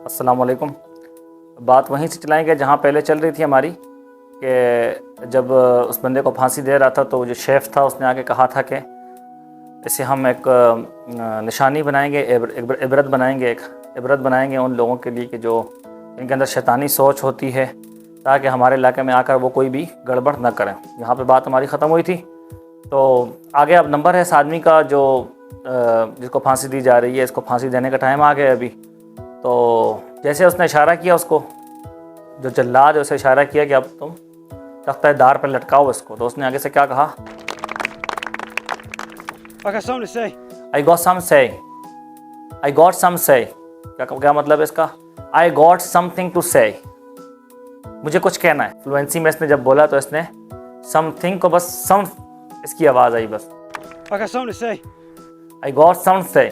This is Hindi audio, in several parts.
अस्सलाम वालेकुम। बात वहीं से चलाएंगे जहाँ पहले चल रही थी हमारी, कि जब उस बंदे को फांसी दे रहा था तो जो शेफ़ था उसने आके कहा था कि इसे हम एक निशानी बनाएंगे, इबरत बनाएंगे, एक इबरत बनाएंगे उन लोगों के लिए कि जो इनके अंदर शैतानी सोच होती है, ताकि हमारे इलाके में आकर वो कोई भी गड़बड़ न करें। यहाँ पे बात हमारी ख़त्म हुई थी। तो आगे अब नंबर है इस आदमी का जो जिसको फांसी दी जा रही है। इसको फांसी देने का टाइम आ गया अभी। तो जैसे उसने इशारा किया, उसको जो जल्लाद है उसे इशारा किया कि अब तुम तख्ता दार पर लटकाओ इसको, तो उसने आगे से क्या कहा? I got something to say. I got some say. I got some say. क्या मतलब है इसका? I got something to say. मुझे कुछ कहना है। फ्लुएंसी में इसने जब बोला तो इसने something को बस some इसकी आवाज़ आई बस। I got something to say. I got some say.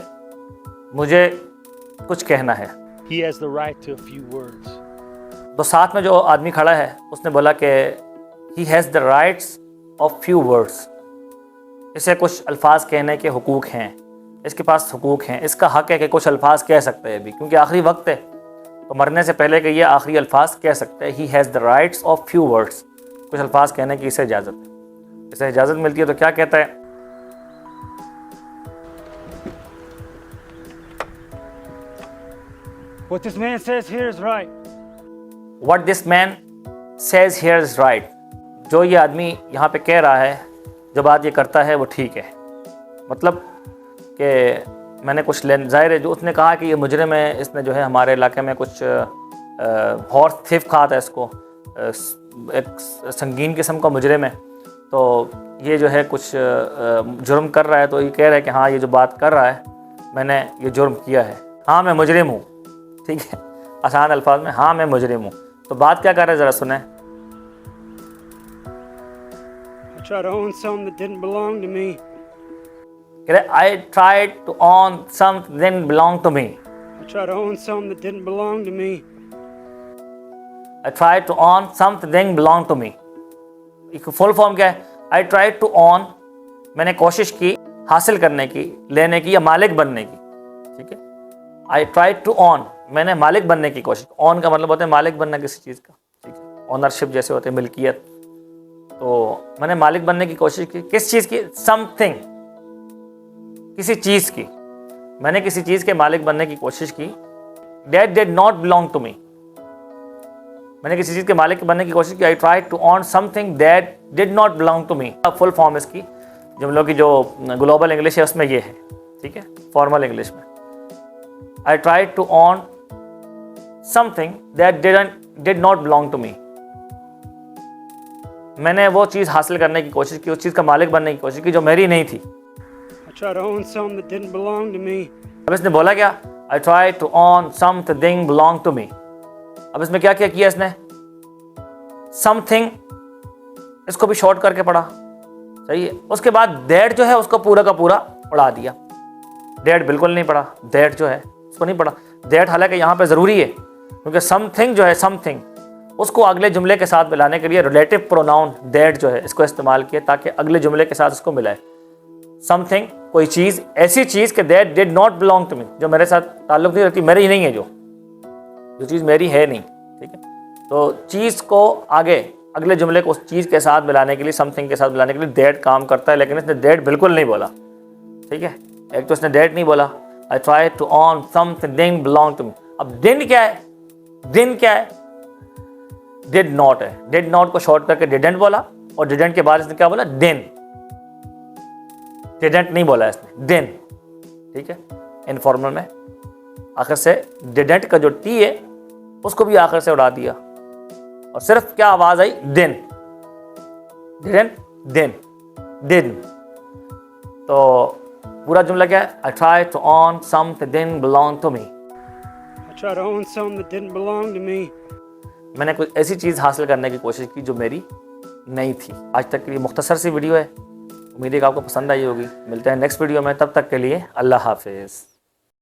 मुझे कुछ कहना है। He has the right to a few words. तो साथ में जो आदमी खड़ा है उसने बोला कि he has the rights of few words. इसे कुछ अल्फाज कहने के हुकूक हैं, इसके पास हुकूक हैं, इसका हक है कि कुछ अल्फाज कह सकते हैं अभी, क्योंकि आखिरी वक्त है तो मरने से पहले कि ये आखिरी अल्फाज कह सकते हैं। He has the rights of few words, कुछ अल्फाज कहने की इसे इजाज़त है। इसे इजाज़त मिलती है तो क्या कहता है? What this man says here is right. What this man says here is right. जो ये आदमी यहाँ पे कह रहा है, जो बात ये करता है वो ठीक है। मतलब कि मैंने कुछ ज़ाहिर है जो उसने कहा कि ये मुजरिम है, इसने जो है हमारे इलाके में कुछ हॉर्स थिफ कहा था इसको, एक संगीन किस्म का मुजरिम है। तो ये जो है कुछ जुर्म कर रहा है, तो ये कह रहा है कि हाँ ये जो बात कर रहा है मैंने ये जुर्म किया है, हाँ मैं मुजरिम हूँ। ठीक है, आसान अल्फाज में हाँ मैं मुजरिम हूँ। तो बात क्या कर रहे हैं ज़रा सुने। I tried to own something that didn't belong to me. I tried to own something that didn't belong to me. I tried to own something that didn't belong to me. I tried to own something that didn't belong to me. Full form क्या है? I tried to own, मैंने कोशिश की हासिल करने की, लेने की या मालिक बनने की। ठीक है, I tried to own, मैंने मालिक बनने की कोशिश। own का मतलब होता है मालिक बनना किसी चीज़ का। ठीक है, ओनरशिप जैसे होते हैं, मिल्कियत। तो मैंने मालिक बनने की कोशिश की, किस चीज़ की? समथिंग, किसी चीज़ की। मैंने किसी चीज़ के मालिक बनने की कोशिश की। That did not belong to me. मैंने किसी चीज़ के मालिक बनने की कोशिश की। I tried to own something that did not belong to me. Full form इसकी जुमलों की जो ग्लोबल इंग्लिश है उसमें ये है। ठीक है, फॉर्मल इंग्लिश में I tried to own something that did not belong to me. मैंने वो चीज़ हासिल करने की कोशिश की, उस चीज़ का मालिक बनने की कोशिश की जो मेरी नहीं थी। I tried to own something that didn't belong to me. अब इसने बोला क्या? I tried to own something that belonged to me. अब इसमें क्या क्या किया इसने? Something, इसको भी शॉर्ट करके पढ़ा, सही है। उसके बाद that जो है उसको पूरा का पूरा पढ़ा दिया। that बिल्कुल नहीं पढ़ा, that जो है उसको नहीं पढ़ा। that हालांकि यहाँ पे ज़रूरी है, क्योंकि something जो है something उसको अगले जुमले के साथ मिलाने के लिए रिलेटिव प्रोनाउन that जो है इसको इस्तेमाल किया, ताकि अगले जुमले के साथ इसको मिलाए। समथिंग, कोई चीज़, ऐसी चीज़ के that did not belong to me, जो मेरे साथ ताल्लुक़ नहीं रखती, मेरी ही नहीं है, जो चीज़ मेरी है नहीं। ठीक है, तो चीज़ को आगे अगले जुमले को उस चीज़ के साथ मिलाने के लिए, समथिंग के साथ मिलाने के लिए that काम करता है, लेकिन इसने that बिल्कुल नहीं बोला। ठीक है, एक तो इसने that नहीं बोला। I tried to own something didn't belong to me। अब didn't क्या है? didn't क्या है? did not है। did not को शॉर्ट करके didn't बोला, और didn't के बाद इसने क्या बोला? didn't नहीं बोला इसने, didn't। ठीक है, इनफॉर्मल में आखिर से didn't का जो टी है उसको भी आखिर से उड़ा दिया, और सिर्फ क्या आवाज आई? didn't। तो पूरा जुमला क्या है? I tried to own something that didn't belong to me। I tried to own something that didn't belong to me. मैंने कुछ ऐसी चीज़ हासिल करने की कोशिश की जो मेरी नहीं थी। आज तक के लिए मुख्तसर सी वीडियो है, उम्मीद है कि आपको पसंद आई होगी। मिलते हैं नेक्स्ट वीडियो में, तब तक के लिए अल्लाह हाफिज़।